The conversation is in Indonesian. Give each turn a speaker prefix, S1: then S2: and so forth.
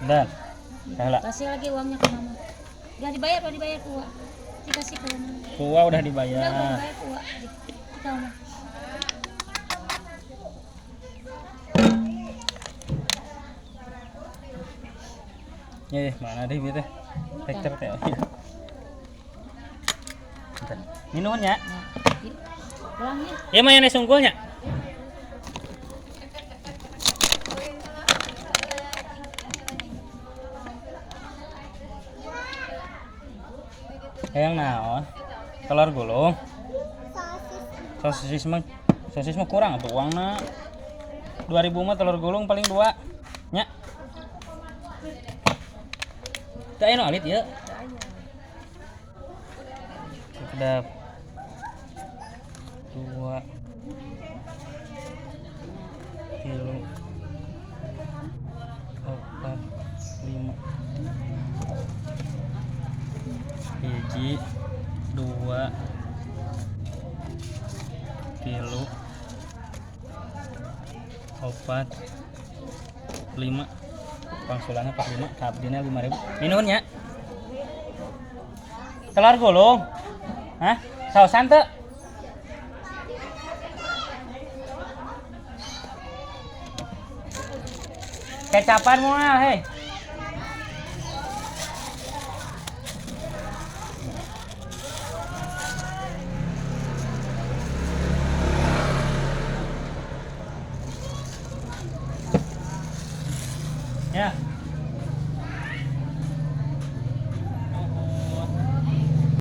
S1: Dan kalah.
S2: Kasih lagi uangnya ke mama. Udah dibayar ke uang. Dikasih ke mama.
S1: Kuah udah
S2: Udah
S1: dibayar.
S2: bayar ke uang. Kita mama.
S1: Mana deh gitu. Teker teh. Minumannya.
S2: Pulangnya.
S1: Ya mayonnaise unggulnya. Yang naon? Telur gulung. Sosis mah kurang tuh uangna. 2000 mah telur gulung paling 2. Nya. Teu aya nu alit ieu. Kedap 2 kilo 4 5 hiji 2 kilo 4 5 pangsulannya 45 kabdina 5.000 minumannya telur gulung hah sausan teu kecapan moal hei